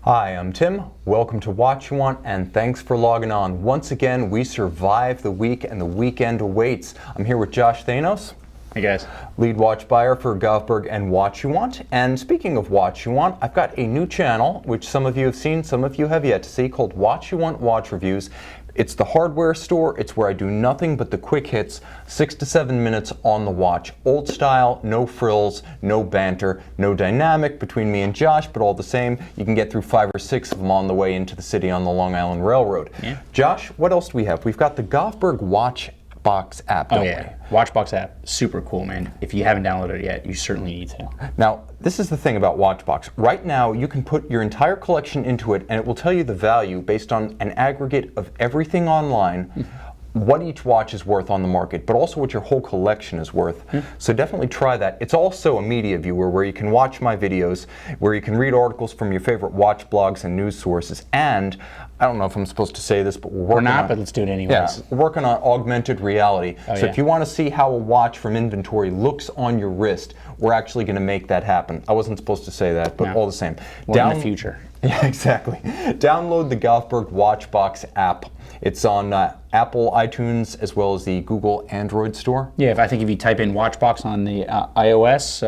Hi, I'm Tim. Welcome to Watch You Want, and thanks for logging on. Once again, we survived the week and the weekend awaits. I'm here with Josh Thanos. Hey guys. Lead watch buyer for Burg and Watch You Want. And speaking of Watch You Want, I've got a new channel, which some of you have seen, some of you have yet to see, called Watch You Want Watch Reviews. It's the hardware store. It's where I do nothing but the quick hits, 6 to 7 minutes on the watch. Old style, no frills, no banter, no dynamic between me and Josh, but all the same, you can get through 5 or 6 of them on the way into the city on the Long Island Railroad. Yeah. Josh, what else do we have? We've got the Burg Watch Box app, don't we? Watchbox app, super cool, man. If you haven't downloaded it yet, you certainly need to. Now, this is the thing about Watchbox. Right now, you can put your entire collection into it, and it will tell you the value based on an aggregate of everything online, what each watch is worth on the market, but also what your whole collection is worth. So definitely try that. It's also a media viewer where you can watch my videos, where you can read articles from your favorite watch blogs and news sources, and I don't know if I'm supposed to say this, but we're not, but let's do it anyways. Yeah, we're working on augmented reality. If you want to see how a watch from inventory looks on your wrist, we're actually going to make that happen. I wasn't supposed to say that, but all the same. We're in the future. Yeah, exactly. Download the Burg Watchbox app. It's on Apple iTunes as well as the Google Android store. Yeah, I think if you type in Watchbox on the iOS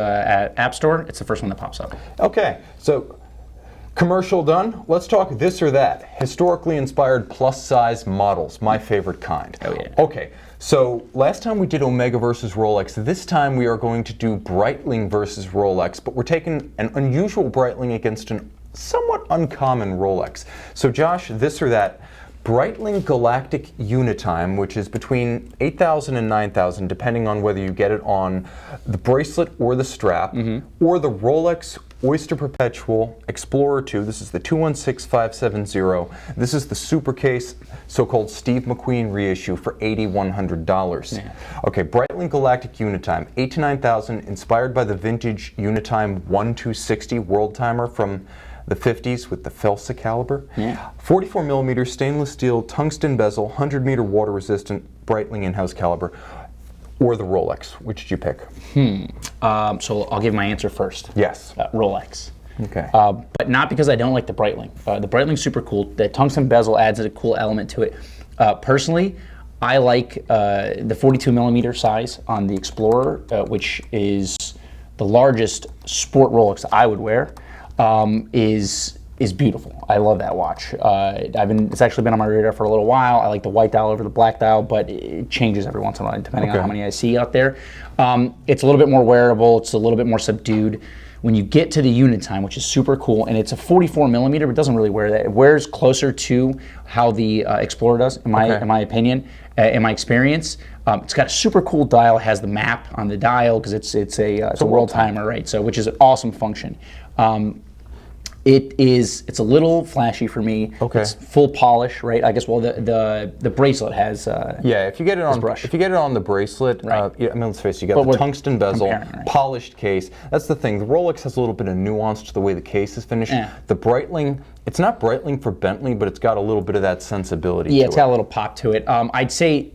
App Store, it's the first one that pops up. Okay, so commercial done. Let's talk this or that. Historically inspired plus size models, my favorite kind. Oh yeah. Okay, so last time we did Omega versus Rolex. This time we are going to do Breitling versus Rolex, but we're taking an unusual Breitling against an somewhat uncommon Rolex. So Josh, this or that. Breitling Galactic Unitime, which is between 8,000 and 9,000, depending on whether you get it on the bracelet or the strap, or the Rolex Oyster Perpetual Explorer 2. This is the 216570. This is the super case, so-called Steve McQueen reissue for $8,100. Yeah. Okay, Breitling Galactic Unitime, 8,000 to 9,000, inspired by the vintage Unitime 1260 world timer from the 50s with the Felsa caliber. Yeah. 44 millimeter stainless steel tungsten bezel, 100-meter water resistant Breitling in-house caliber, or the Rolex. Which did you pick? So I'll give my answer first. Yes. Rolex. Okay. But not because I don't like the Breitling. The Breitling's super cool. The tungsten bezel adds a cool element to it. Personally, I like the 42 millimeter size on the Explorer, which is the largest sport Rolex I would wear. Is beautiful. I love that watch. It's actually been on my radar for a little while. I like the white dial over the black dial, but it changes every once in a while depending on how many I see out there. It's a little bit more wearable. It's a little bit more subdued. When you get to the Unitime, which is super cool, and it's a 44 millimeter, but it doesn't really wear that. It wears closer to how the Explorer does, in my opinion, in my experience. It's got a super cool dial. It has the map on the dial because it's a world timer, right? So which is an awesome function. It's a little flashy for me. Okay. It's full polish, right? I guess. Well, the bracelet has. Yeah, if you get it on the bracelet, right. I mean, let's face it, you got the tungsten bezel, polished case. That's the thing. The Rolex has a little bit of nuance to the way the case is finished. Yeah. The Breitling, it's not Breitling for Bentley, but it's got a little bit of that sensibility. Yeah, it's got a little pop to it. I'd say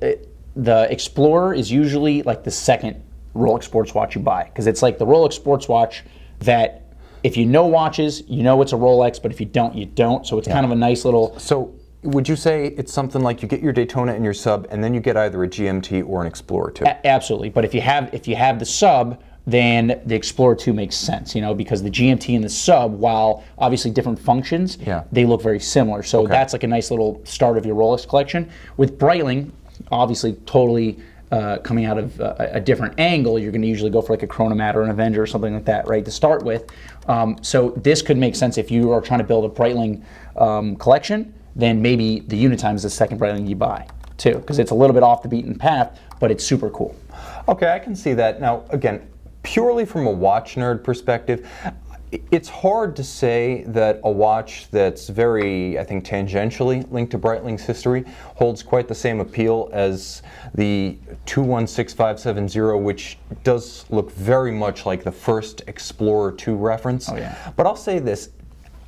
the Explorer is usually like the second Rolex sports watch you buy because it's like the Rolex sports watch that. If you know watches, you know it's a Rolex, but if you don't, you don't. So it's kind of a nice little... So would you say it's something like you get your Daytona and your sub, and then you get either a GMT or an Explorer 2? Absolutely. But if you have the sub, then the Explorer 2 makes sense, because the GMT and the sub, while obviously different functions, they look very similar. So that's like a nice little start of your Rolex collection. With Breitling, obviously totally... coming out of a different angle, you're going to usually go for like a Chronomat or an Avenger or something like that, right, to start with. So this could make sense if you are trying to build a Breitling collection, then maybe the Unitime is the second Breitling you buy, too, because it's a little bit off the beaten path, but it's super cool. Okay, I can see that. Now, again, purely from a watch nerd perspective, it's hard to say that a watch that's very, I think, tangentially linked to Breitling's history holds quite the same appeal as the 216570, which does look very much like the first Explorer 2 reference. Oh, yeah. But I'll say this.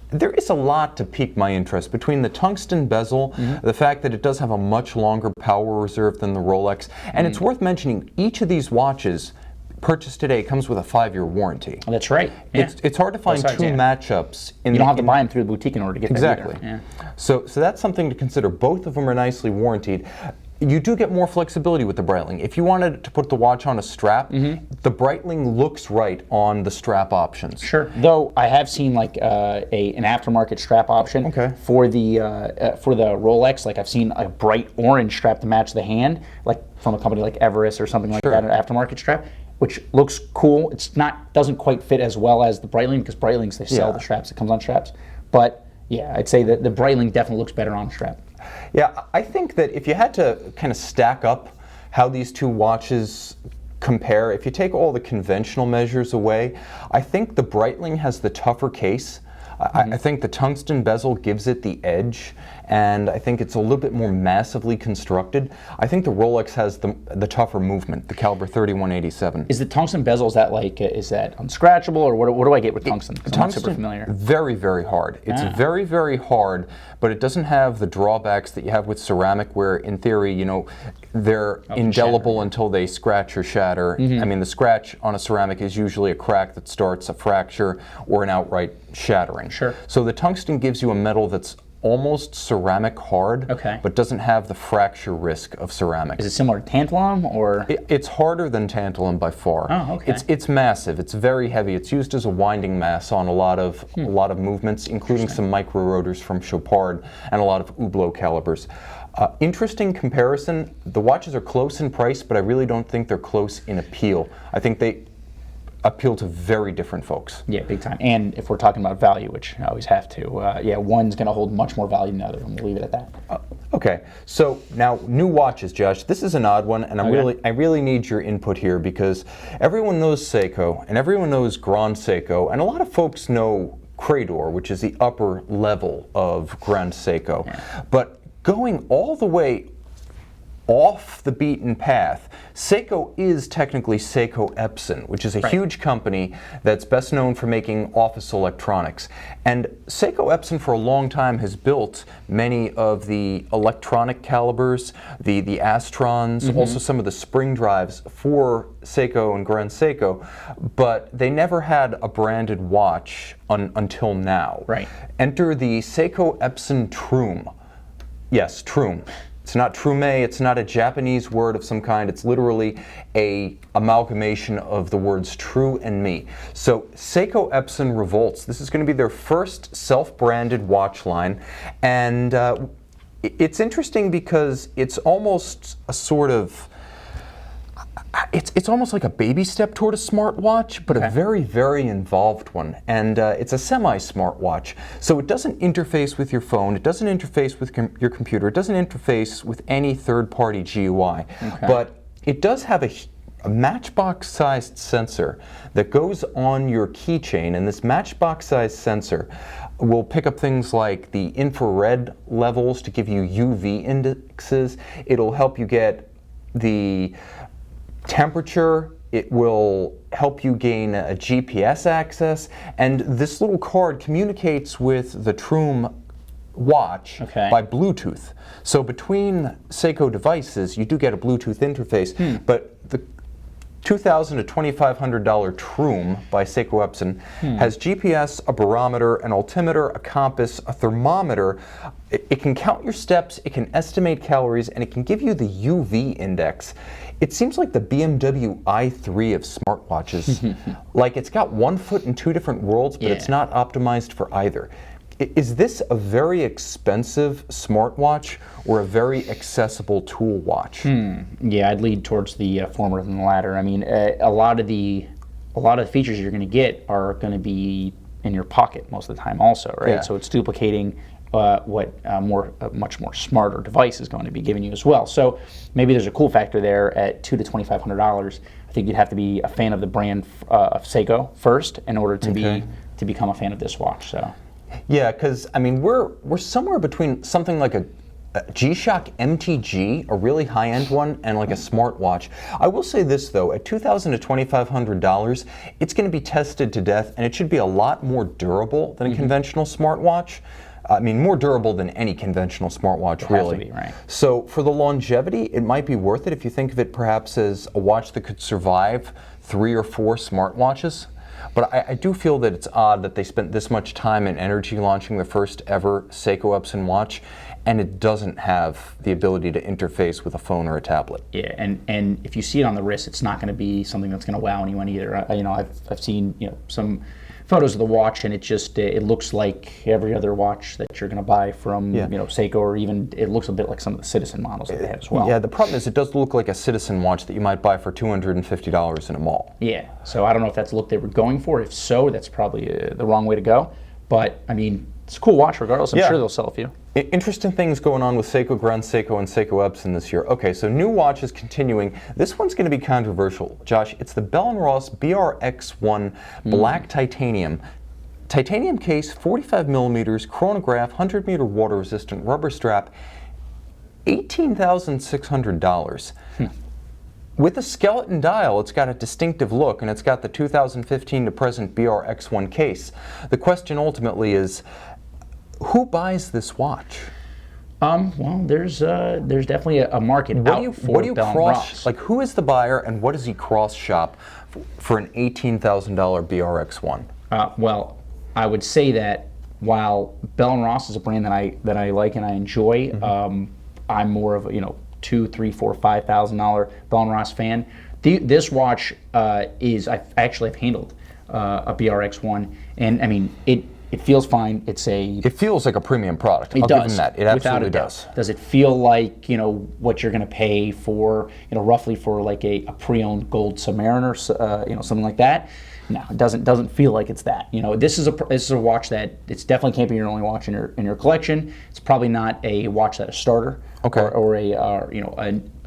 There is a lot to pique my interest between the tungsten bezel, the fact that it does have a much longer power reserve than the Rolex, and it's worth mentioning each of these watches purchase today comes with a 5-year warranty. Oh, that's right. Yeah. It's hard to find Both sides, two yeah. matchups. You don't have to buy them through the boutique in order to get exactly. that either. Yeah. So that's something to consider. Both of them are nicely warranted. You do get more flexibility with the Breitling. If you wanted to put the watch on a strap, the Breitling looks right on the strap options. Sure. Though I have seen like an aftermarket strap option for the Rolex. Like I've seen a bright orange strap to match the hand, like from a company like Everest or something like that, an aftermarket strap, which looks cool. It's doesn't quite fit as well as the Breitling, because Breitlings, they sell the straps. It comes on straps. But yeah, I'd say that the Breitling definitely looks better on a strap. Yeah, I think that if you had to kind of stack up how these two watches compare, if you take all the conventional measures away, I think the Breitling has the tougher case. I think the tungsten bezel gives it the edge, and I think it's a little bit more massively constructed. I think the Rolex has the tougher movement, the caliber 3187. Is the tungsten bezel, is that unscratchable, or what do I get with tungsten? I'm not super familiar. Very, very hard. It's very, very hard, but it doesn't have the drawbacks that you have with ceramic, where in theory, you know, they're indelible until they scratch or shatter. I mean, the scratch on a ceramic is usually a crack that starts a fracture or an outright shattering. Sure. So the tungsten gives you a metal that's almost ceramic hard, but doesn't have the fracture risk of ceramic. Is it similar to tantalum, or? It's harder than tantalum by far. Oh, okay. It's massive. It's very heavy. It's used as a winding mass on a lot of movements, including some micro rotors from Chopard and a lot of Hublot calibers. Interesting comparison. The watches are close in price, but I really don't think they're close in appeal. I think they appeal to very different folks. Yeah, big time. And if we're talking about value, which I always have to, yeah, one's going to hold much more value than the other, and we'll leave it at that. Okay, so now new watches, Josh. This is an odd one, and I really need your input here, because everyone knows Seiko and everyone knows Grand Seiko, and a lot of folks know Credor, which is the upper level of Grand Seiko. But going all the way off the beaten path, Seiko is technically Seiko Epson, which is a huge company that's best known for making office electronics. And Seiko Epson for a long time has built many of the electronic calibers, the Astrons, also some of the spring drives for Seiko and Grand Seiko, but they never had a branded watch until now. Enter the Seiko Epson Troom. Yes, Troom. It's not Trume, it's not a Japanese word of some kind, it's literally a amalgamation of the words true and me. So Seiko Epson revolts. This is going to be their first self-branded watch line, and it's interesting because it's almost a sort of, it's almost like a baby step toward a smartwatch, but a very, very involved one. And it's a semi-smartwatch. So it doesn't interface with your phone, it doesn't interface with your computer, it doesn't interface with any third-party GUI. But it does have a matchbox-sized sensor that goes on your keychain, and this matchbox-sized sensor will pick up things like the infrared levels to give you UV indexes. It'll help you get the temperature, it will help you gain a GPS access, and this little card communicates with the Troom watch by Bluetooth. So between Seiko devices, you do get a Bluetooth interface, but the $2,000 to $2,500 Troom by Seiko Epson has GPS, a barometer, an altimeter, a compass, a thermometer. It can count your steps, it can estimate calories, and it can give you the UV index. It seems like the Bmw i3 of smartwatches. Like it's got one foot in two different worlds, but it's not optimized for either. Is this a very expensive smartwatch or a very accessible tool watch? Yeah, I'd lead towards the former than the latter. I mean, a lot of the features you're going to get are going to be in your pocket most of the time, also, right? So it's duplicating what a much more smarter device is going to be giving you as well. So maybe there's a cool factor there at $200 to $2,500. I think you'd have to be a fan of the brand of Seiko first in order to become a fan of this watch. So. Yeah, because I mean we're somewhere between something like a G-Shock MTG, a really high-end one, and like a smartwatch. I will say this though, at $2,000 to $2,500, it's going to be tested to death, and it should be a lot more durable than a conventional smartwatch. I mean, more durable than any conventional smartwatch, really. To be, right. So for the longevity, it might be worth it if you think of it perhaps as a watch that could survive 3 or 4 smartwatches. But I do feel that it's odd that they spent this much time and energy launching the first ever Seiko Epson watch, and it doesn't have the ability to interface with a phone or a tablet. Yeah, and if you see it on the wrist, it's not going to be something that's going to wow anyone either. I've seen some photos of the watch, and it looks like every other watch that you're going to buy from Seiko, or even it looks a bit like some of the Citizen models that they have as well. Yeah, the problem is it does look like a Citizen watch that you might buy for $250 in a mall. Yeah, so I don't know if that's the look they were going for. If so, that's probably the wrong way to go. But I mean, it's a cool watch regardless. I'm sure they'll sell a few. Interesting things going on with Seiko Grand Seiko and Seiko Epson this year. Okay, so new watches continuing. This one's going to be controversial, Josh. It's the Bell & Ross BRX1 Black Titanium. Titanium case, 45 millimeters, chronograph, 100-meter water-resistant rubber strap, $18,600. With a skeleton dial, it's got a distinctive look, and it's got the 2015 to present BRX1 case. The question ultimately is, who buys this watch? Well, there's definitely a market out for Bell & Ross. Like, who is the buyer, and what does he cross shop for an $18,000 BRX1? Well, I would say that while Bell & Ross is a brand that I like and I enjoy, I'm more of a $2,000, $3,000, $4,000, $5,000 Bell & Ross fan. This watch is I actually have handled a BRX1, and I mean it feels fine. It feels like a premium product. It I'll does. give them that. It absolutely does. Does it feel like what you're going to pay for roughly for like a pre-owned gold Submariner, something like that? No, it doesn't feel like it's that. This is a watch that it's definitely can't be your only watch in your collection. It's probably not a watch that a starter or a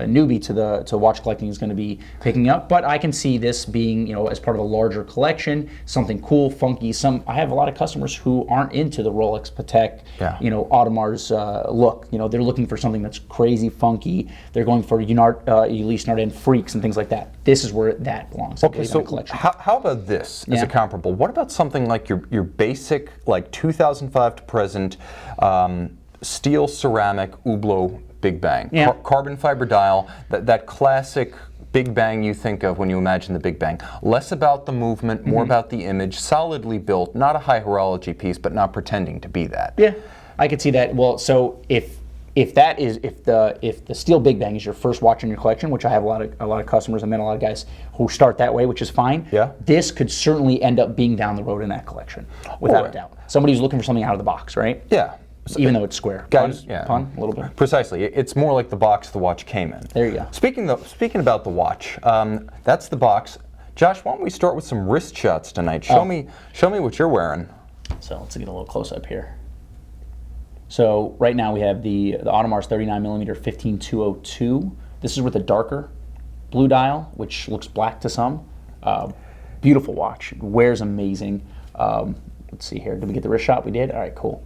newbie to watch collecting is going to be picking up. But I can see this being as part of a larger collection, something cool, funky. I have a lot of customers who aren't into the Rolex, Patek, Audemars look. They're looking for something that's crazy, funky. They're going for Ulysse Nardin freaks and things like that. This is where that belongs. Okay, so how about this as a comparable? What about something like your basic, like 2005 to present, steel ceramic Hublot Big Bang, carbon fiber dial, that classic Big Bang you think of when you imagine the Big Bang. Less about the movement, more about the image, solidly built, not a high horology piece, but not pretending to be that. Yeah, I could see that. Well, so if the steel Big Bang is your first watch in your collection, which I have a lot of customers, I met a lot of guys who start that way, which is fine. Yeah. This could certainly end up being down the road in that collection, without a doubt. Somebody who's looking for something out of the box, right? Yeah. Even though it's square. Guys, Pun, a little bit. Precisely. It's more like the box the watch came in. There you go. Speaking about the watch, that's the box. Josh, why don't we start with some wrist shots tonight? Show me what you're wearing. So let's get a little close up here. So right now we have the Audemars 39mm 15202. This is with a darker blue dial, which looks black to some. Beautiful watch. It wears amazing. Let's see here. Did we get the wrist shot? We did? All right, cool.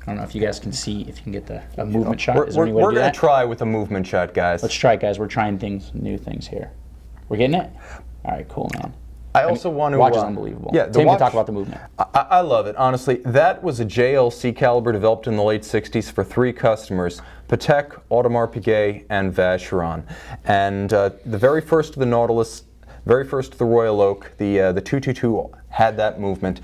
I don't know if you guys can see, if you can get a movement shot. Is there any way to do that? We're going to try with a movement shot, guys. Let's try it, guys. We're trying new things here. We're getting it? All right, cool, man. I also want to... Watch is unbelievable. Yeah, Tim can talk about the movement. I love it, honestly. That was a Jlc caliber developed in the late 60s for 3 customers, Patek, Audemars Piguet, and Vacheron. And the very first of the Nautilus, very first of the Royal Oak, the 222 had that movement.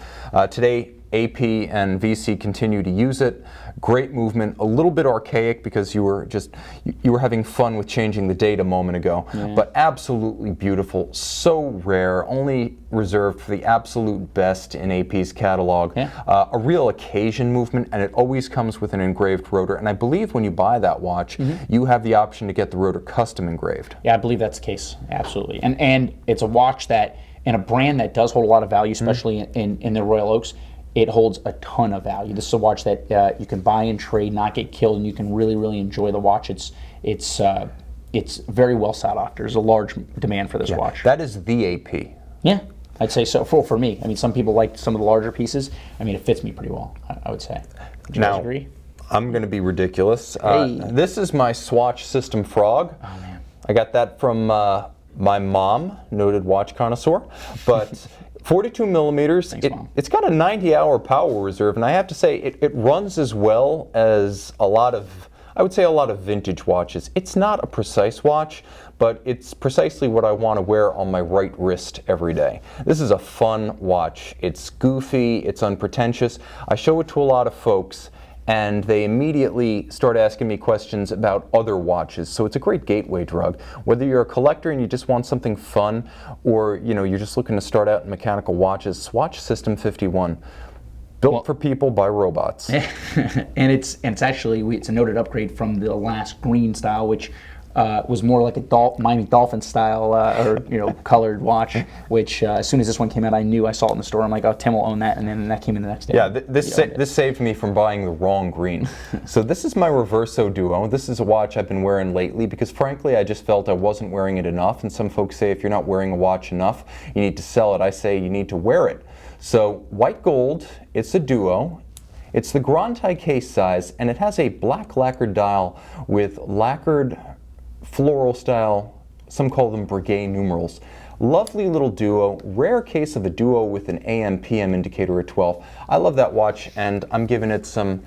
Today, AP and VC continue to use it. Great movement, a little bit archaic because you were having fun with changing the date a moment ago, but absolutely beautiful, so rare, only reserved for the absolute best in AP's catalog. A real occasion movement, and it always comes with an engraved rotor, and I believe when you buy that watch, you have the option to get the rotor custom engraved. Yeah, I believe that's the case, absolutely. And it's a watch that, and a brand that does hold a lot of value, especially in the Royal Oaks. It holds a ton of value. This is a watch that you can buy and trade, not get killed, and you can really, really enjoy the watch. It's very well sought after. There's a large demand for this watch. That is the AP. Yeah, I'd say so. For me, I mean, some people like some of the larger pieces. I mean, it fits me pretty well, I would say. Would you guys agree? I'm going to be ridiculous. This is my Swatch System Frog. Oh man, I got that from my mom, noted watch connoisseur, but. 42 millimeters. Thanks, Mom. It's got a 90-hour power reserve, and I have to say it runs as well as a lot of, I would say, a lot of vintage watches. It's not a precise watch, but it's precisely what I want to wear on my right wrist every day. This is a fun watch. It's goofy, it's unpretentious. I show it to a lot of folks, and they immediately start asking me questions about other watches. So it's a great gateway drug. Whether you're a collector and you just want something fun, or you're just looking to start out in mechanical watches, Swatch System 51. Built for people by robots. And it's actually it's a noted upgrade from the last green style, which was more like a Miami Dolphin style or colored watch. Which as soon as this one came out, I saw it in the store. I'm like, oh, Tim will own that, and then that came in the next day. Yeah, this saved me from buying the wrong green. So this is my Reverso Duo. This is a watch I've been wearing lately because frankly I just felt I wasn't wearing it enough. And some folks say if you're not wearing a watch enough, you need to sell it. I say you need to wear it. So white gold, it's a duo. It's the Grand Taille case size, and it has a black lacquered dial with lacquered floral style, some call them Breguet numerals. Lovely little duo, rare case of a duo with an AM/PM indicator at 12. I love that watch, and I'm giving it some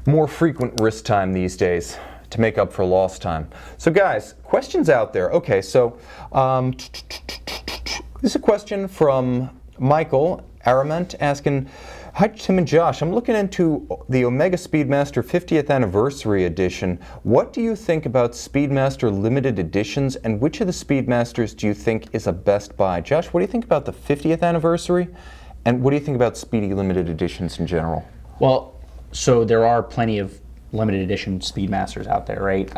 more frequent wrist time these days to make up for lost time. So guys, questions out there. Okay, so this is a question from Michael Arament asking, hi Tim and Josh, I'm looking into the Omega Speedmaster 50th Anniversary Edition. What do you think about Speedmaster limited editions, and which of the Speedmasters do you think is a best buy? Josh, what do you think about the 50th anniversary, and what do you think about Speedy limited editions in general? Well, so there are plenty of limited edition Speedmasters out there, right?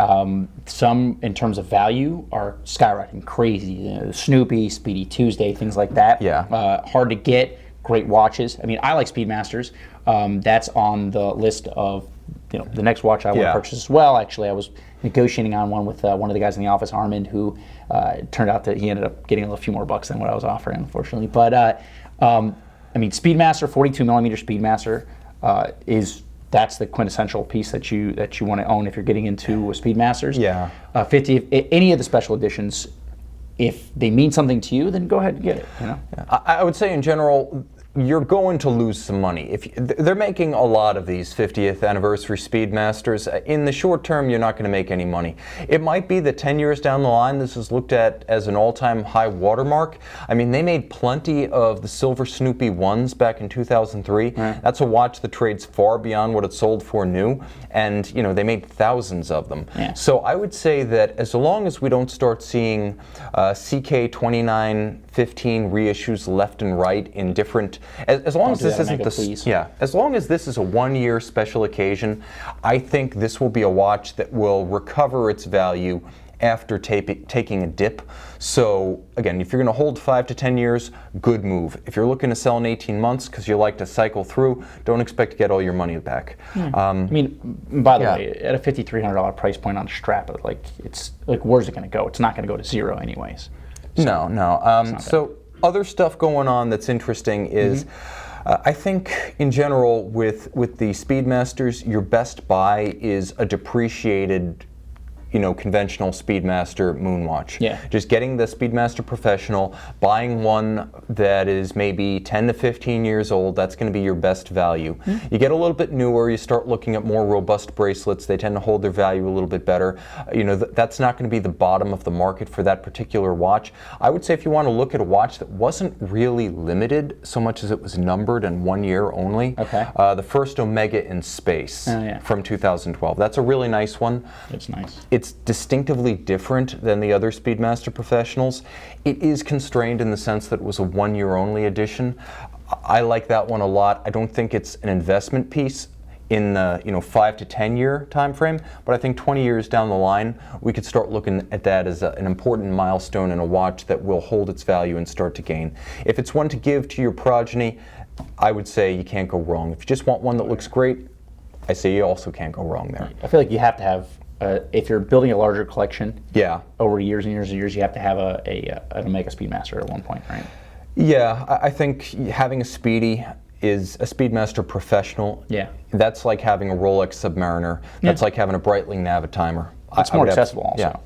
Some, in terms of value, are skyrocketing crazy. Snoopy, Speedy Tuesday, things like that. Yeah. Hard to get, great watches. I mean, I like Speedmasters. That's on the list of the next watch I want to purchase as well. Actually, I was negotiating on one with one of the guys in the office, Armand, who turned out that he ended up getting a few more bucks than what I was offering, unfortunately. But I mean, Speedmaster, 42 millimeter Speedmaster that's the quintessential piece that you want to own if you're getting into Speedmasters. Yeah. 50, any of the special editions, if they mean something to you, then go ahead and get it. I would say in general, you're going to lose some money. If they're making a lot of these 50th anniversary Speedmasters, in the short term, you're not going to make any money. It might be that 10 years down the line, this is looked at as an all-time high watermark. I mean, they made plenty of the silver Snoopy 1s back in 2003. Right. That's a watch that trades far beyond what it sold for new, and they made thousands of them. Yeah. So I would say that as long as we don't start seeing CK 2915 reissues left and right in different, as long as this isn't as long as this is a one-year special occasion, I think this will be a watch that will recover its value after taking a dip. So again, if you're going to hold 5 to 10 years, good move. If you're looking to sell in 18 months because you like to cycle through, don't expect to get all your money back. I mean, by the way, at a $5,300 price point on a strap, it's like, where's it going to go? It's not going to go to zero anyways. So, no. So other stuff going on that's interesting is, I think in general with the Speedmasters, your best buy is a depreciated conventional Speedmaster Moonwatch. Yeah. Just getting the Speedmaster Professional, buying one that is maybe 10 to 15 years old, that's going to be your best value. You get a little bit newer, you start looking at more robust bracelets, they tend to hold their value a little bit better. That's not going to be the bottom of the market for that particular watch. I would say if you want to look at a watch that wasn't really limited so much as it was numbered and 1 year only, the first Omega in Space from 2012. That's a really nice one. It's nice. It's distinctively different than the other Speedmaster Professionals. It is constrained in the sense that it was a 1 year only edition. I like that one a lot. I don't think it's an investment piece in the 5 to 10 year time frame, but I think 20 years down the line, we could start looking at that as an important milestone in a watch that will hold its value and start to gain. If it's one to give to your progeny, I would say you can't go wrong. If you just want one that looks great, I say you also can't go wrong there. I feel like you have to have, if you're building a larger collection, yeah, over years and years and years, you have to have an Omega Speedmaster at one point, right? Yeah, I think having a Speedy is a Speedmaster Professional. Yeah, that's like having a Rolex Submariner. That's like having a Breitling Navitimer. It's more accessible also. Yeah,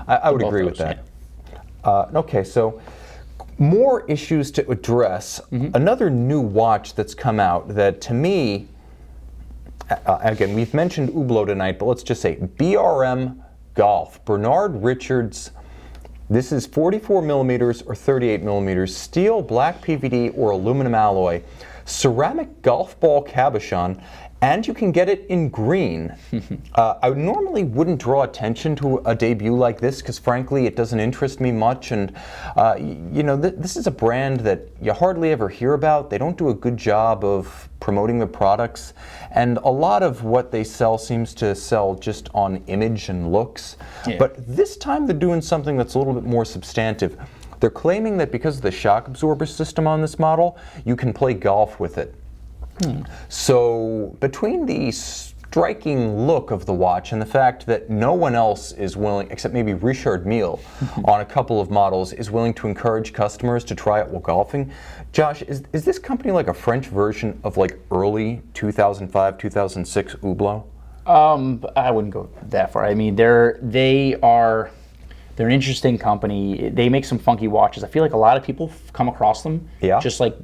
I would agree with that. Okay, so More issues to address. Another new watch that's come out that, to me, again, we've mentioned Hublot tonight, but let's just say BRM Golf, Bernard Richards. This is 44 millimeters or 38 millimeters, steel, black PVD, or aluminum alloy, ceramic golf ball cabochon, and you can get it in green. I normally wouldn't draw attention to a debut like this because, frankly, it doesn't interest me much. And you know, this is a brand that you hardly ever hear about. They don't do a good job of promoting the products, and a lot of what they sell seems to sell just on image and looks. Yeah. But this time they're doing something that's a little bit more substantive. They're claiming that because of the shock absorber system on this model, you can play golf with it. So between the striking look of the watch and the fact that no one else is willing, except maybe Richard Mille on a couple of models, is willing to encourage customers to try it while golfing, Josh, is this company like a French version of like early 2005, 2006 Hublot? I wouldn't go that far. I mean, they're an interesting company. They make some funky watches. I feel like a lot of people come across them, just like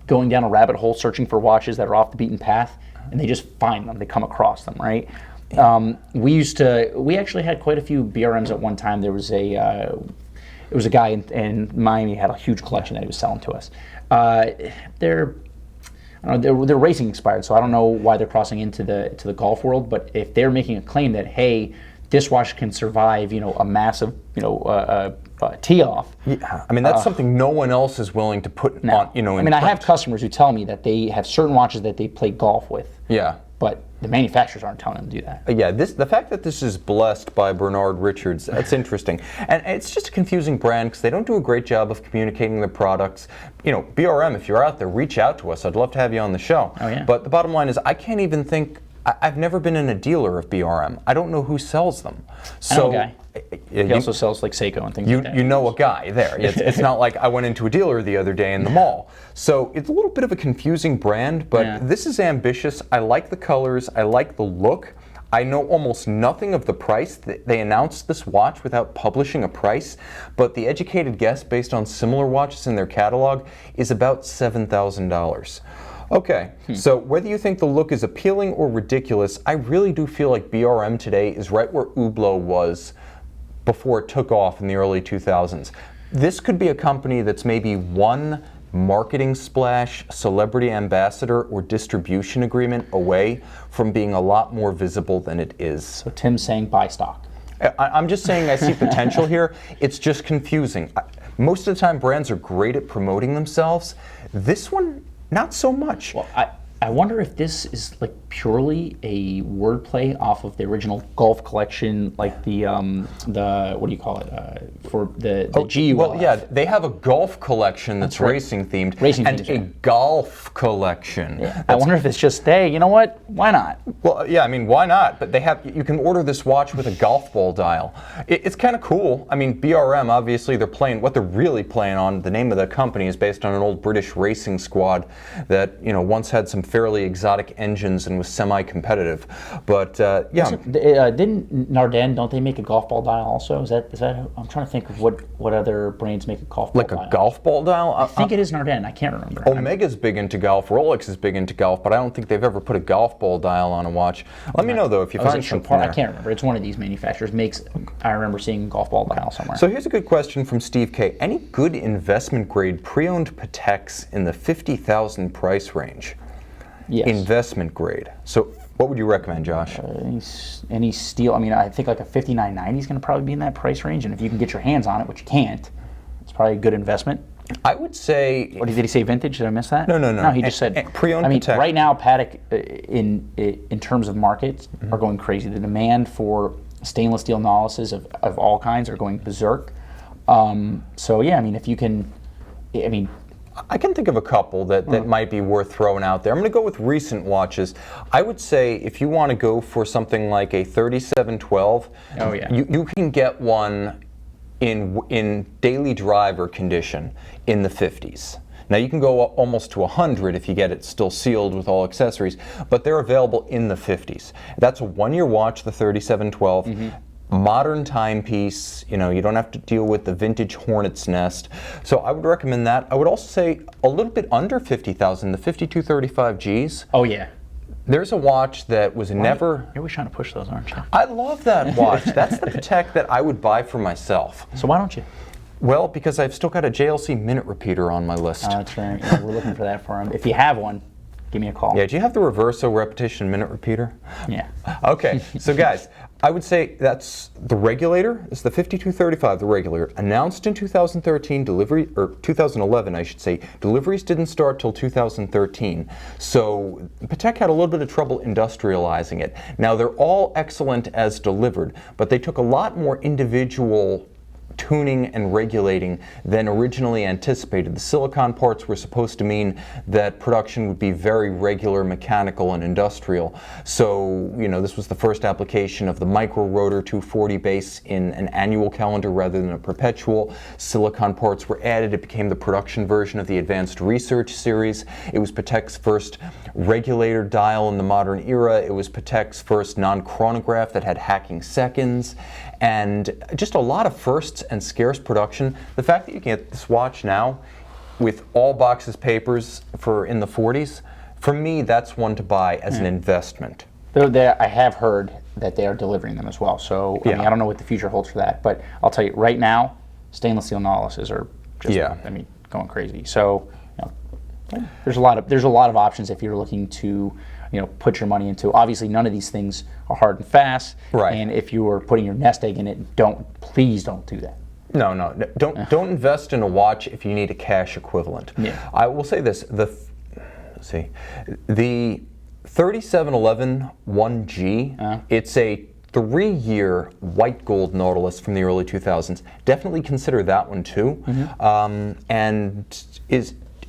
going down a rabbit hole searching for watches that are off the beaten path, and they just find them. They come across them, right? We actually had quite a few BRMs at one time. There was it was a guy in Miami had a huge collection that he was selling to us. They're racing inspired, so I don't know why they're crossing into the golf world. But if they're making a claim that, hey, this watch can survive, a massive, tee off. Yeah, I mean that's something no one else is willing to put on. I have customers who tell me that they have certain watches that they play golf with. Yeah. But the manufacturers aren't telling them to do that. Yeah, the fact that this is blessed by Bernard Richards, that's interesting. And it's just a confusing brand because they don't do a great job of communicating their products. BRM, if you're out there, reach out to us. I'd love to have you on the show. Oh, yeah. But the bottom line is I can't even think, I've never been in a dealer of BRM. I don't know who sells them. So, I know a guy. He also sells like Seiko and things like that. You know a guy there. It's not like I went into a dealer the other day in the mall. So it's a little bit of a confusing brand, but this is ambitious. I like the colors. I like the look. I know almost nothing of the price. They announced this watch without publishing a price, but the educated guess based on similar watches in their catalog is about $7,000. Okay, so whether you think the look is appealing or ridiculous, I really do feel like BRM today is right where Hublot was before it took off in the early 2000s. This could be a company that's maybe one marketing splash, celebrity ambassador, or distribution agreement away from being a lot more visible than it is. So Tim's saying buy stock. I'm just saying I see potential here. It's just confusing. Most of the time brands are great at promoting themselves. This one, not so much. Well, I wonder if this is like purely a wordplay off of the original golf collection, like the what do you call it for the GUL. Well, yeah, they have a golf collection that's racing themed, and a golf collection. Yeah. I wonder if it's just, hey, you know what? Why not? Well, yeah, I mean, why not? But you can order this watch with a golf ball dial. It's kind of cool. I mean, BRM, obviously, what they're really playing on. The name of the company is based on an old British racing squad that once had some fairly exotic engines and was semi-competitive. But yeah, didn't Nardin? Don't they make a golf ball dial also? Is that? I'm trying to think of what other brands make a golf ball dial. Like a golf ball dial? I think it is Nardin. I can't remember. Omega's big into golf. Rolex is big into golf, but I don't think they've ever put a golf ball dial on a watch. Let me know though if you find something there. I can't remember. It's one of these manufacturers makes. I remember seeing a golf ball dial somewhere. So here's a good question from Steve K. Any good investment grade pre-owned Pateks in the 50,000 price range? Yes. Investment grade. So what would you recommend, Josh? Any steel. I mean, I think like a 5990 is going to probably be in that price range, and if you can get your hands on it, which you can't, it's probably a good investment. I would say. What did he say? Vintage? Did I miss that? No. No, he just said pre-owned. I mean, Patek. right now, Patek in terms of markets are going crazy. The demand for stainless steel Novices of all kinds are going berserk. So yeah, I mean, if you can, I can think of a couple that might be worth throwing out there. I'm going to go with recent watches. I would say if you want to go for something like a 3712, you can get one in daily driver condition in the 50s. Now you can go almost to 100 if you get it still sealed with all accessories, but they're available in the 50s. That's a one-year watch, the 3712. modern timepiece. You know, you don't have to deal with the vintage hornet's nest. So I would recommend that. I would also say a little bit under 50,000, the 5235 Gs. Oh yeah. There's a watch that was never... You're always trying to push those, aren't you? I love that watch. That's the Patek that I would buy for myself. So why don't you? Well, because I've still got a Jlc Minute Repeater on my list. That's right. Yeah, we're looking for that for him. If you have one, give me a call. Yeah, do you have the Reverso Repetition Minute Repeater? Yeah. Okay, so guys, I would say that's the regulator. It's the 5235, the regulator. Announced in 2013, delivery, or 2011, I should say. Deliveries didn't start till 2013. So Patek had a little bit of trouble industrializing it. Now, they're all excellent as delivered, but they took a lot more individual tuning and regulating than originally anticipated. The silicon parts were supposed to mean that production would be very regular, mechanical, and industrial. So, you know, this was the first application of the micro rotor 240 base in an annual calendar rather than a perpetual. Silicon parts were added. It became the production version of the Advanced Research series. It was Patek's first regulator dial in the modern era. It was Patek's first non-chronograph that had hacking seconds. And just a lot of firsts and scarce production. The fact that you can get this watch now with all boxes papers for in the 40s, for me, that's one to buy as an investment. I have heard that they are delivering them as well. So I mean, I don't know what the future holds for that, but I'll tell you right now, stainless steel Nautiluses are just, I mean, going crazy. So you know, there's a lot of options if you're looking to, you know, put your money into. Obviously, none of these things are hard and fast. Right. And if you are putting your nest egg in it, please don't do that. No, don't invest in a watch if you need a cash equivalent. Yeah. I will say this: the 3711 1G, it's a 3-year white gold Nautilus from the early 2000s. Definitely consider that one too.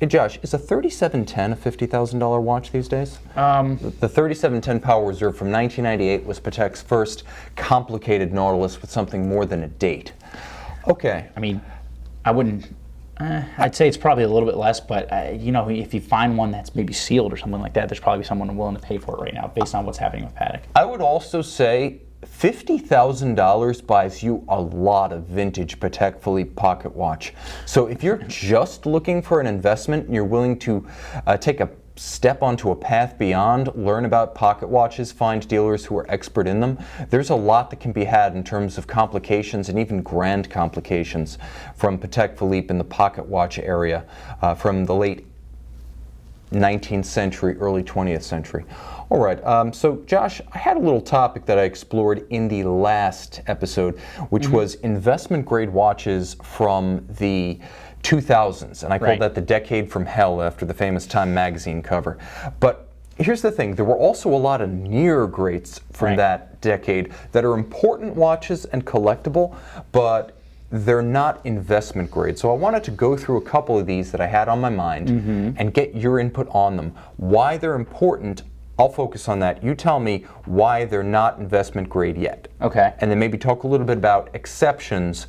And Josh, is a 3710 a $50,000 watch these days? The 3710 Power Reserve from 1998 was Patek's first complicated Nautilus with something more than a date. Okay. I mean, I wouldn't. I'd say it's probably a little bit less, but you know, if you find one that's maybe sealed or something like that, there's probably someone willing to pay for it right now, based on what's happening with Patek. I would also say $50,000 buys you a lot of vintage Patek Philippe pocket watch. So if you're just looking for an investment and you're willing to take a step onto a path beyond, learn about pocket watches, find dealers who are expert in them, there's a lot that can be had in terms of complications and even grand complications from Patek Philippe in the pocket watch area from the late 19th century, early 20th century. All right, so Josh, I had a little topic that I explored in the last episode, which was investment grade watches from the 2000s, and I called that the decade from hell after the famous Time magazine cover. But here's the thing, there were also a lot of near greats from that decade that are important watches and collectible, but they're not investment grade. So I wanted to go through a couple of these that I had on my mind and get your input on them. Why they're important, I'll focus on that. You tell me why they're not investment grade yet. Okay. And then maybe talk a little bit about exceptions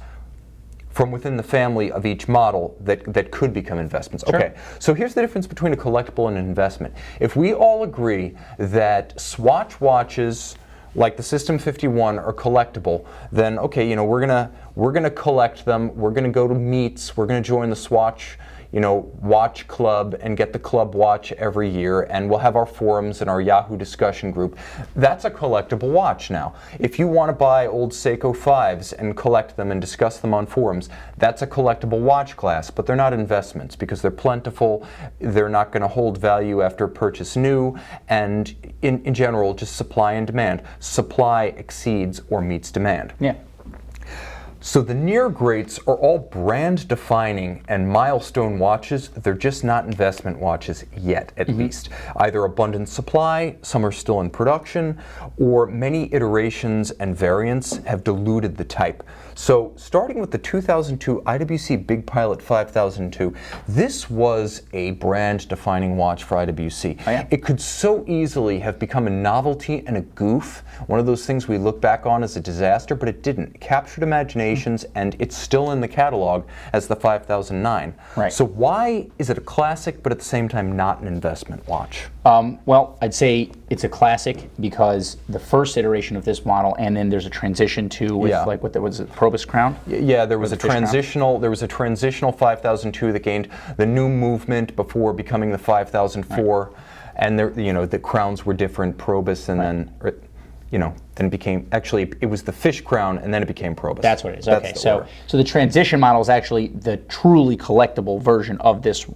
from within the family of each model that could become investments. Sure. Okay, so here's the difference between a collectible and an investment. If we all agree that swatch watches like the System 51 are collectible, then okay, you know, we're gonna collect them. We're gonna go to meets. We're gonna join the swatch, you know, watch club and get the club watch every year, and we'll have our forums and our Yahoo discussion group. That's a collectible watch now. If you want to buy old Seiko 5s and collect them and discuss them on forums, that's a collectible watch class, but they're not investments because they're plentiful, they're not going to hold value after purchase new, and in general, just supply and demand. Supply exceeds or meets demand. Yeah. So the near greats are all brand defining and milestone watches. They're just not investment watches yet, at least. Either abundant supply, some are still in production, or many iterations and variants have diluted the type. So starting with the 2002 IWC Big Pilot 5002, this was a brand defining watch for IWC. Oh, yeah. It could so easily have become a novelty and a goof, one of those things we look back on as a disaster, but it didn't. It captured imagination. modifications, and it's still in the catalog as the 5009. Right. So why is it a classic, but at the same time not an investment watch? Well, I'd say it's a classic because the first iteration of this model, and then there's a transition to with like what was it, Probus crown? Yeah, there was a transitional. There was a transitional 5002 that gained the new movement before becoming the 5004, and there, the crowns were different, Probus, and then. Then became, actually, it was the fish crown, and then it became Probus. That's what it is. Okay, so the transition model is actually the truly collectible version of this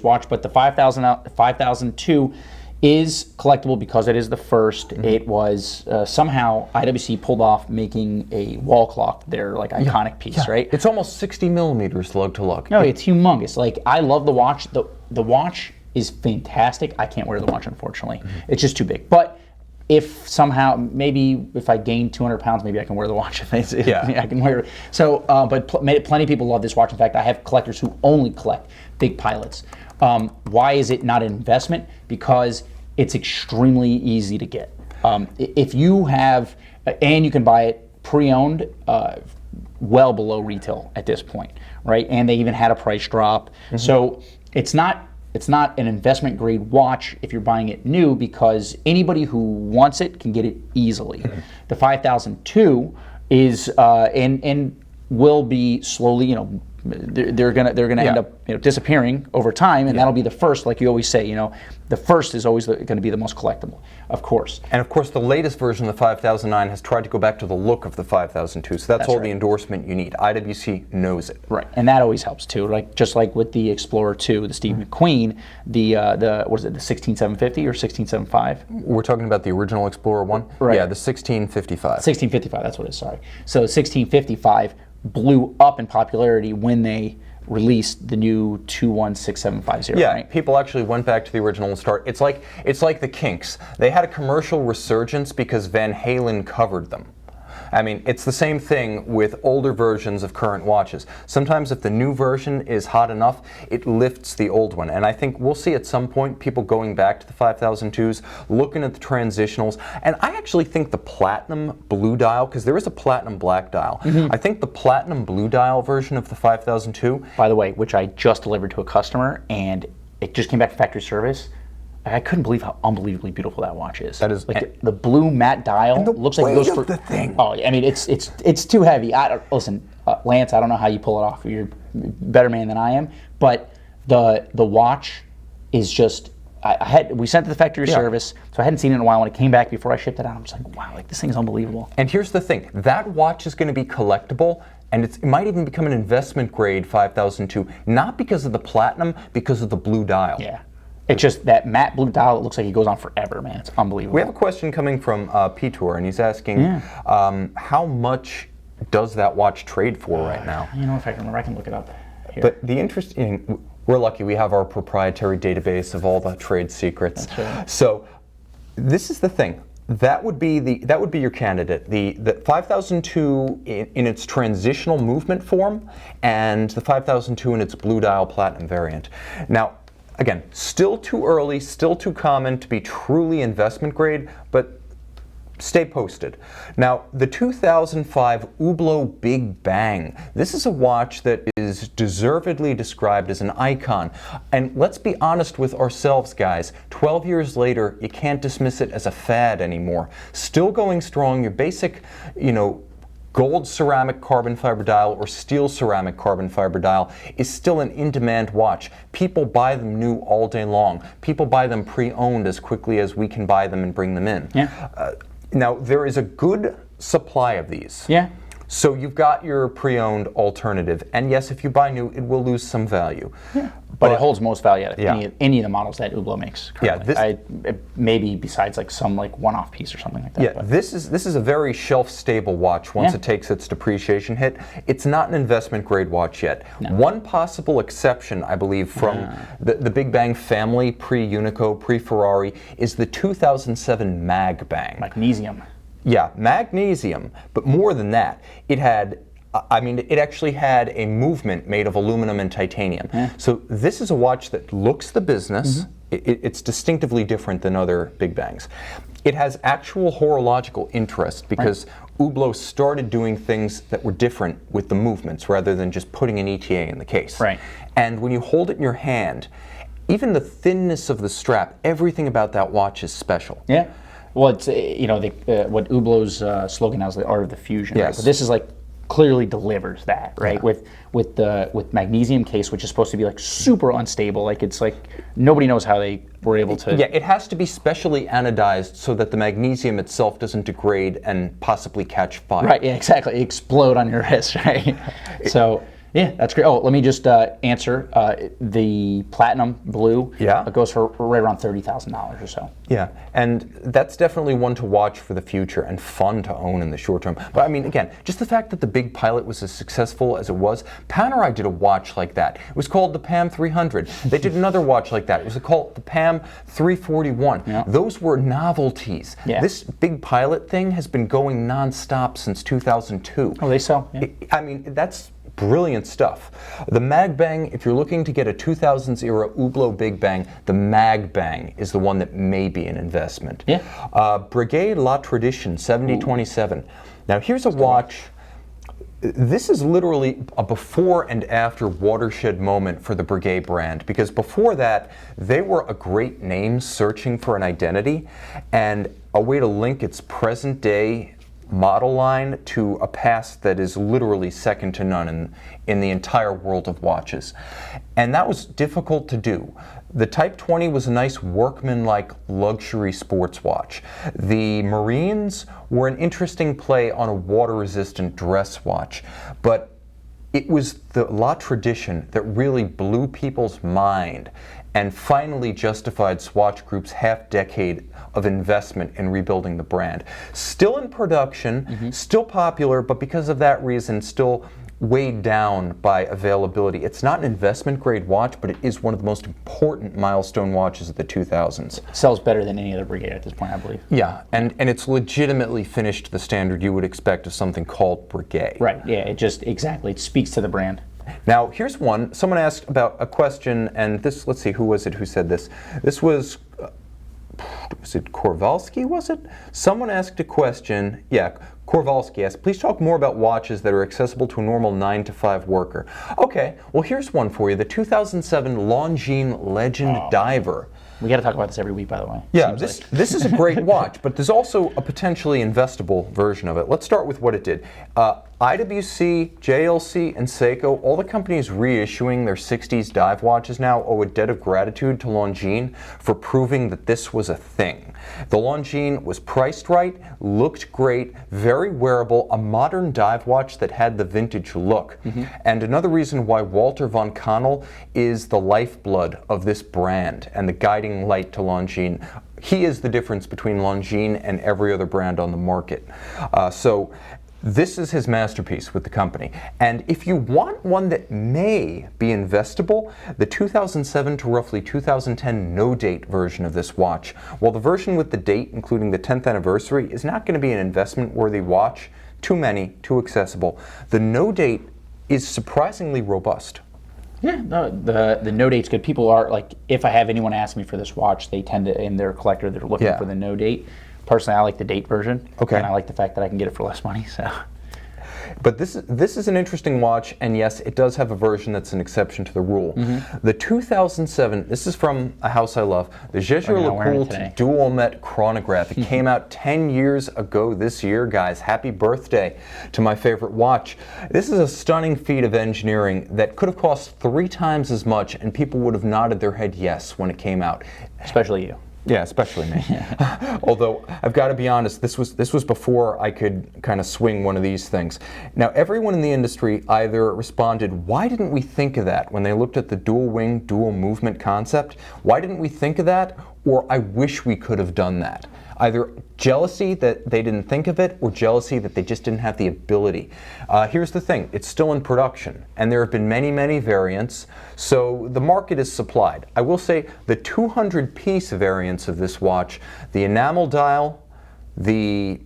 watch, but the 5002 is collectible because it is the first. It was somehow IWC pulled off making a wall clock, their like iconic piece, right? It's almost 60 millimeters lug to lug. No, it's humongous. Like, I love the watch. The watch is fantastic. I can't wear the watch, unfortunately. It's just too big. But if somehow, maybe if I gain 200 pounds, maybe I can wear the watch. I can wear it. So, but plenty of people love this watch. In fact, I have collectors who only collect big pilots. Why is it not an investment? Because it's extremely easy to get. If you have, and you can buy it pre-owned, well below retail at this point, right? And they even had a price drop. So it's not an investment grade watch if you're buying it new, because anybody who wants it can get it easily. The 5002 is and will be slowly, they're gonna end up disappearing over time, and that'll be the first, like you always say, the first is always going to be the most collectible, of course. And of course, the latest version of the 5009 has tried to go back to the look of the 5002, so that's all the endorsement you need. IWC knows it. Right, and that always helps too. Like just like with the Explorer 2, the Steve McQueen, the what is it, the 16750 or 1675? We're talking about the original Explorer 1? Right. Yeah, the 1655. 1655, that's what it is. Sorry. So 1655 blew up in popularity when they released the new 216750. Yeah, right? People actually went back to the original and start. It's like the Kinks. They had a commercial resurgence because Van Halen covered them. I mean, it's the same thing with older versions of current watches. Sometimes if the new version is hot enough, it lifts the old one. And I think we'll see at some point people going back to the 5002s, looking at the transitionals. And I actually think the platinum blue dial, because there is a platinum black dial, I think the platinum blue dial version of the 5002. By the way, which I just delivered to a customer, and it just came back to factory service. I couldn't believe how unbelievably beautiful that watch is. That is, like the blue matte dial looks like it goes for the thing. Oh, I mean, it's too heavy. Listen, Lance, I don't know how you pull it off. You're a better man than I am. But the watch is just. We sent it to the factory service, so I hadn't seen it in a while. When it came back before I shipped it out, I'm just like, wow, like this thing is unbelievable. And here's the thing: that watch is going to be collectible. And it might even become an investment grade 5002, not because of the platinum, because of the blue dial. Yeah. It's just that matte blue dial, it looks like it goes on forever, man. It's unbelievable. We have a question coming from P-Tour, and he's asking, how much does that watch trade for right now? If I can remember, I can look it up here. But the interesting, we're lucky we have our proprietary database of all the trade secrets. That's right. So this is the thing. That would be your candidate. The 5002 in its transitional movement form, and the 5002 in its blue dial platinum variant. Now, again, still too early, still too common to be truly investment grade, but stay posted. Now, the 2005 Hublot Big Bang. This is a watch that is deservedly described as an icon. And let's be honest with ourselves, guys. 12 years later, you can't dismiss it as a fad anymore. Still going strong, your basic, gold ceramic carbon fiber dial or steel ceramic carbon fiber dial is still an in-demand watch. People buy them new all day long. People buy them pre-owned as quickly as we can buy them and bring them in. Yeah. Now, there is a good supply of these. Yeah. So you've got your pre-owned alternative. And yes, if you buy new, it will lose some value. Yeah. But it holds most value out of any of the models that Hublot makes currently. Yeah, maybe besides like some one-off piece or something like that. Yeah, this is a very shelf-stable watch once it takes its depreciation hit. It's not an investment-grade watch yet. No. One possible exception, I believe, from the Big Bang family, pre-Unico, pre-Ferrari, is the 2007 Mag Bang. Magnesium. Yeah, magnesium, but more than that, it had I mean, it actually had a movement made of aluminum and titanium. So this is a watch that looks the business. It's distinctively different than other Big Bangs. It has actual horological interest because Hublot started doing things that were different with the movements rather than just putting an ETA in the case. Right. And when you hold it in your hand, even the thinness of the strap, everything about that watch is special. Yeah. Well, it's what Hublot's slogan now is the art of the fusion. Yes. Right? But this is like clearly delivers that, right? Yeah. With magnesium case, which is supposed to be like super unstable. Like it's like nobody knows how they were able to. Yeah, it has to be specially anodized so that the magnesium itself doesn't degrade and possibly catch fire. Right. Yeah. Exactly. Explode on your wrist. Right. So. Yeah, that's great. Oh, let me just answer. The platinum blue goes for right around $30,000 or so. Yeah, and that's definitely one to watch for the future and fun to own in the short term. But I mean, again, just the fact that the big Pilot was as successful as it was, Panerai did a watch like that. It was called the PAM 300. They did another watch like that. It was called the PAM 341. Yeah. Those were novelties. Yeah. This big Pilot thing has been going nonstop since 2002. Oh, they sell? Yeah. I mean, that's brilliant stuff. The Mag Bang, if you're looking to get a 2000s era Hublot Big Bang, the Mag Bang is the one that may be an investment. Yeah. Breguet La Tradition 7027. Now here's a watch. This is literally a before and after watershed moment for the Breguet brand, because before that they were a great name searching for an identity and a way to link its present day model line to a past that is literally second to none in the entire world of watches. And that was difficult to do. The Type 20 was a nice workman-like luxury sports watch. The Marines were an interesting play on a water-resistant dress watch, but it was the La Tradition that really blew people's mind and finally justified Swatch Group's half-decade of investment in rebuilding the brand. Still in production, still popular, but because of that reason, still weighed down by availability. It's not an investment-grade watch, but it is one of the most important milestone watches of the 2000s. Sells better than any other Breguet at this point, I believe. Yeah, and it's legitimately finished to the standard you would expect of something called Breguet. Right, yeah, it speaks to the brand. Now, here's one. Someone asked about a question, and this, let's see, who was it who said this? This was it Korvalski, was it? Someone asked a question, yeah, Korvalski asked, please talk more about watches that are accessible to a normal 9-to-5 worker. Okay, well here's one for you, the 2007 Lange Heyne Legend Diver. We got to talk about this every week, by the way. Yeah, this is a great watch, but there's also a potentially investable version of it. Let's start with what it did. IWC, Jlc, and Seiko, all the companies reissuing their 60s dive watches now owe a debt of gratitude to Lange Heyne for proving that this was a thing. The Lange Heyne was priced right, looked great, very wearable, a modern dive watch that had the vintage look. And another reason why Walter von Connell is the lifeblood of this brand and the guiding light to Lange Heyne. He is the difference between Lange Heyne and every other brand on the market. So this is his masterpiece with the company. And if you want one that may be investable, the 2007 to roughly 2010 no-date version of this watch, while the version with the date, including the 10th anniversary, is not going to be an investment-worthy watch, too many, too accessible, the no-date is surprisingly robust. Yeah, no, the no date's good. People are like, if I have anyone ask me for this watch, they tend to, in their collector, they're looking for the no date. Personally, I like the date version. Okay. And I like the fact that I can get it for less money. So. But this is an interesting watch, and yes, it does have a version that's an exception to the rule. The 2007, this is from a house I love, the Jlc Dual-Met Chronograph. It came out 10 years ago this year, guys. Happy birthday to my favorite watch. This is a stunning feat of engineering that could have cost 3 times as much, and people would have nodded their head yes when it came out. Especially you. Yeah, especially me. Although I've got to be honest, this was before I could kind of swing one of these things. Now, everyone in the industry either responded, "Why didn't we think of that?" when they looked at the dual wing, dual movement concept. Why didn't we think of that? Or "I wish we could have done that." Either jealousy that they didn't think of it, or jealousy that they just didn't have the ability. Here's the thing, it's still in production, and there have been many, many variants, so the market is supplied. I will say the 200-piece variants of this watch, the enamel dial, the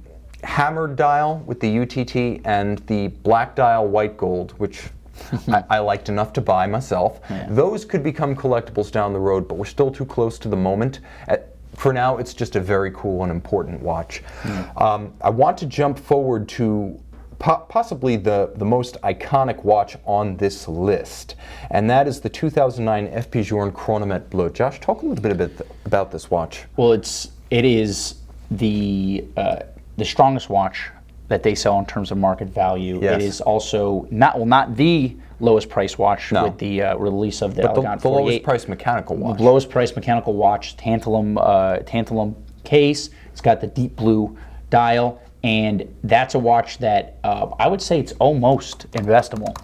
hammered dial with the UTT and the black dial white gold, which I liked enough to buy myself. Yeah. Those could become collectibles down the road, but we're still too close to the moment. For now, it's just a very cool and important watch. I want to jump forward to possibly the most iconic watch on this list, and that is the 2009 FP Journe Chronomètre Bleu. Josh, talk a little bit about this watch. Well, it is the strongest watch that they sell in terms of market value. Yes. It is also not the lowest price watch with the release of the Elegant the 48. lowest price mechanical watch. The lowest price mechanical watch, tantalum case. It's got the deep blue dial, and that's a watch that I would say it's almost investable.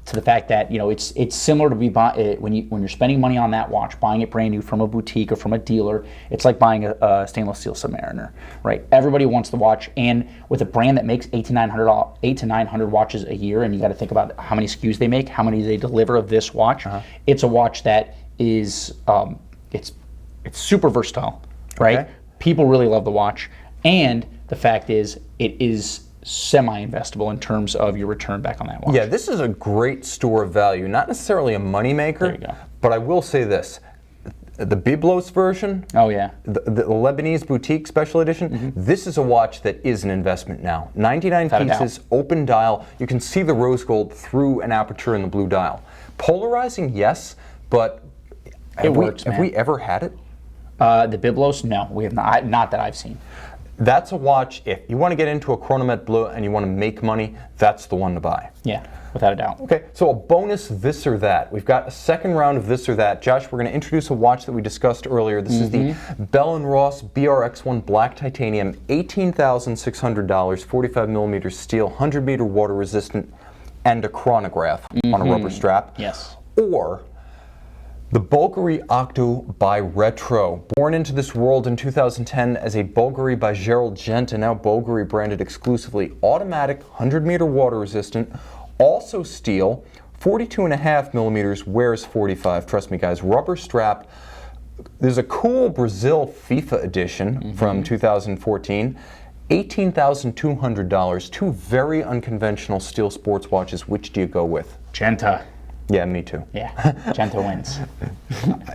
To the fact that it's similar to when you're spending money on that watch, buying it brand new from a boutique or from a dealer. It's like buying a stainless steel Submariner, right? Everybody wants the watch, and with a brand that makes 800 to 900 watches a year, and you got to think about how many SKUs they make, how many they deliver of this watch. It's a watch that is it's super versatile, right? Okay. People really love the watch, and the fact is it is semi-investable in terms of your return back on that watch. Yeah, this is a great store of value. Not necessarily a moneymaker, There you go. but I will say this. The Byblos version, Oh yeah. the Lebanese boutique special edition, this is a watch that is an investment now. 99 Without a doubt. pieces, open dial. You can see the rose gold through an aperture in the blue dial. Polarizing, yes, but It works, have man. we ever had it? The Byblos, no, we have not. Not that I've seen. That's a watch, if you want to get into a Chronomètre Bleu and you want to make money, that's the one to buy. Yeah, without a doubt. Okay, so a bonus this or that. We've got a second round of this or that. Josh, we're going to introduce a watch that we discussed earlier. This is the Bell & Ross BRX1 Black Titanium, $18,600, 45 millimeter steel, 100 meter water resistant, and a chronograph on a rubber strap. Yes. Or the Bulgari Octo by Retro, born into this world in 2010 as a Bulgari by Gerald Gent, and now Bulgari branded exclusively. Automatic, 100 meter water resistant, also steel, 42.5 millimeters, wears 45. Trust me guys, rubber strap. There's a cool Brazil FIFA edition from 2014. $18,200, two very unconventional steel sports watches. Which do you go with? Genta. Yeah, me too. Yeah, Genta wins.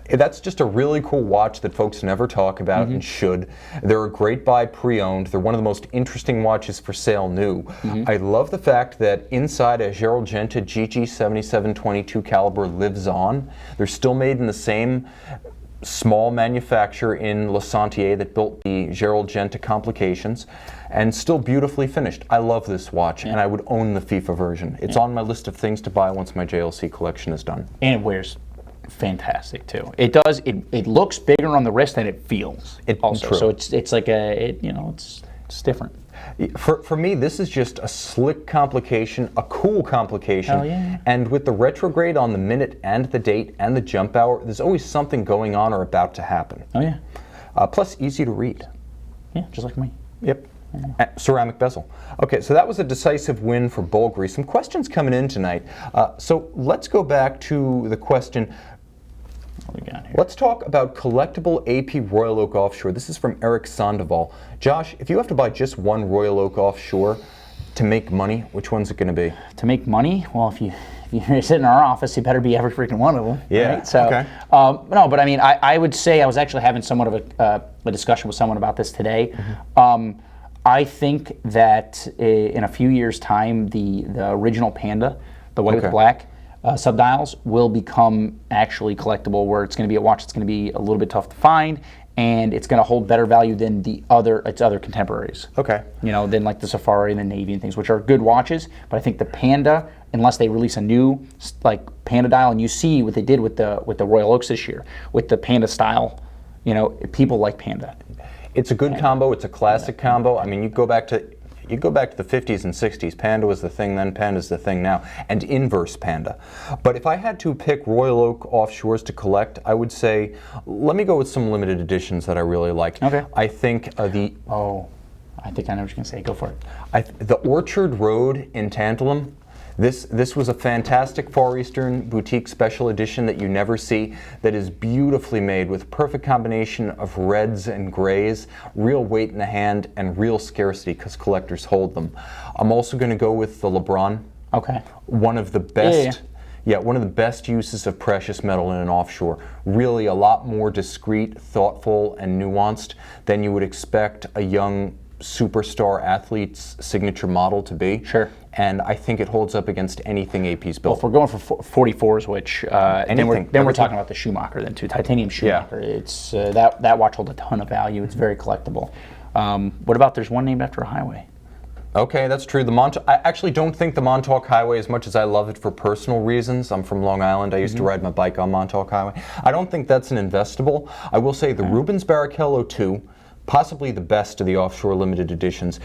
That's just a really cool watch that folks never talk about and should. They're a great buy pre-owned. They're one of the most interesting watches for sale new. I love the fact that inside a Gerald Genta GG 7722 caliber lives on. They're still made in the same small manufacturer in Le Sentier that built the Gerald Genta complications, and still beautifully finished. I love this watch, and I would own the FIFA version. It's on my list of things to buy once my Jlc collection is done. And it wears fantastic too. It does. It looks bigger on the wrist than it feels. Also, true. so it's like it's different. For me, this is just a slick complication, a cool complication. Hell yeah. And with the retrograde on the minute and the date and the jump hour, there's always something going on or about to happen. Oh yeah. Plus, easy to read. Yeah, just like me. Yep. Ceramic bezel. Okay, so that was a decisive win for Bulgari. Some questions coming in tonight. So let's go back to the question. What we got here? Let's talk about collectible AP Royal Oak Offshore. This is from Eric Sandoval. Josh, if you have to buy just one Royal Oak Offshore to make money, which one's it going to be? To make money? Well, if you're sitting in our office, you better be every freaking one of them. Yeah. Right? So, okay. No, but I mean, I would say I was actually having somewhat of a discussion with someone about this today. I think that in a few years' time, the original Panda, the white with black subdials, will become actually collectible, where it's going to be a watch that's going to be a little bit tough to find, and it's going to hold better value than its other contemporaries. Okay. Than like the Safari and the Navy and things, which are good watches. But I think the Panda, unless they release a new like Panda dial, and you see what they did with the Royal Oaks this year with the Panda style, people like Panda. It's a good combo. It's a classic combo. I mean, you go back to the 50s and 60s. Panda was the thing then. Panda's the thing now, and inverse Panda. But if I had to pick Royal Oak Offshores to collect, I would say, let me go with some limited editions that I really like. Okay. I think I think I know what you're gonna say. Go for it. the Orchard Road in tantalum. This was a fantastic Far Eastern boutique special edition that you never see, that is beautifully made with perfect combination of reds and grays, real weight in the hand, and real scarcity because collectors hold them. I'm also going to go with the LeBron. Okay. One of the best. Yeah, one of the best uses of precious metal in an offshore. Really a lot more discreet, thoughtful, and nuanced than you would expect a young superstar athlete's signature model to be. Sure. And I think it holds up against anything AP's Well, built. if we're going for 44s, which then we're Anything. talking about the Schumacher then too, titanium Schumacher. Yeah. It's that watch holds a ton of value. It's very collectible. What about there's one named after a highway? Okay, that's true. I actually don't think the Montauk Highway, as much as I love it for personal reasons. I'm from Long Island. I used to ride my bike on Montauk Highway. I don't think that's an investable. I will say the Rubens Barrichello 2, possibly the best of the offshore limited editions.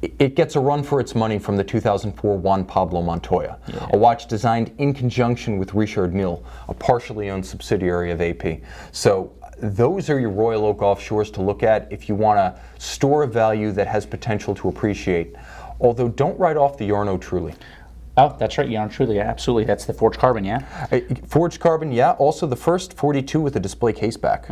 It gets a run for its money from the 2004 Juan Pablo Montoya, a watch designed in conjunction with Richard Mille, a partially owned subsidiary of AP. So those are your Royal Oak Offshores to look at if you want to store a value that has potential to appreciate. Although don't write off the Journe truly. Oh, that's right, Journe truly, absolutely. That's the forged carbon, yeah? Forged carbon, yeah. Also the first 42 with a display case back.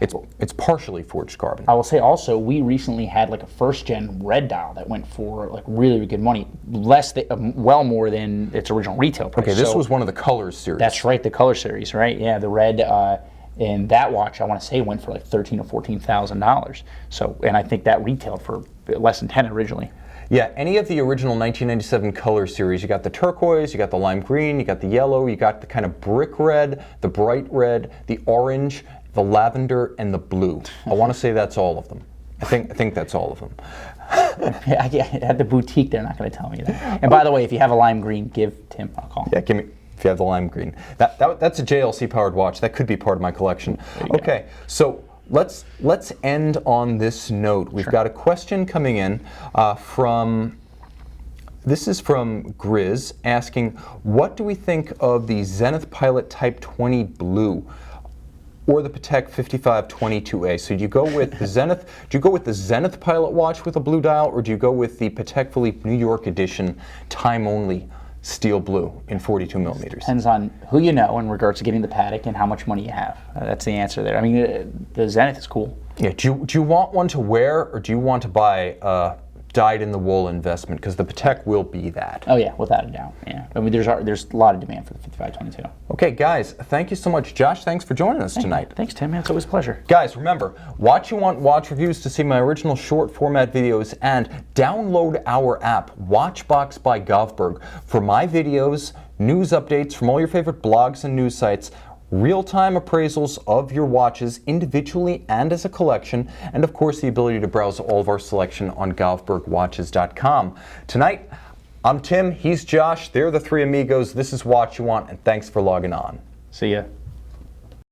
It's partially forged carbon. I will say also, we recently had like a first-gen red dial that went for like really good money, well more than its original retail price. Okay, this was one of the Colors series. That's right, the Color series, right? Yeah, the red. And that watch, I want to say, went for like $13,000 or $14,000. So, and I think that retailed for less than 10 originally. Yeah, any of the original 1997 Color series, you got the turquoise, you got the lime green, you got the yellow, you got the kind of brick red, the bright red, the orange, the lavender, and the blue. I want to say that's all of them. I think that's all of them. At the boutique, they're not going to tell me that. And by the way, if you have a lime green, give Tim a call. Yeah, give me. If you have the lime green. That's a JLC powered watch. That could be part of my collection. Okay, so let's end on this note. We've got a question coming in this is from Grizz asking, what do we think of the Zenith Pilot Type 20 Blue or the Patek 5522A? So do you go with the Zenith? Do you go with the Zenith Pilot watch with a blue dial, or do you go with the Patek Philippe New York Edition time only steel blue in 42 millimeters? Depends on who you know in regards to getting the Patek and how much money you have. That's the answer there. I mean, the Zenith is cool. Yeah. Do you want one to wear, or do you want to buy a dyed-in-the-wool investment? Because the Patek will be that. Oh yeah, without a doubt. Yeah. I mean, there's a lot of demand for the 5522. Okay, guys, thank you so much. Josh, thanks for joining us tonight. Thanks, Tim. Man, it's always a pleasure. Guys, remember, watch You Want watch reviews to see my original short format videos, and download our app, Watchbox by Govberg, for my videos, news updates from all your favorite blogs and news sites, real-time appraisals of your watches individually and as a collection, and of course the ability to browse all of our selection on govbergwatches.com. Tonight, I'm Tim, he's Josh, they're the three amigos, this is Watch You Want, and thanks for logging on. See ya.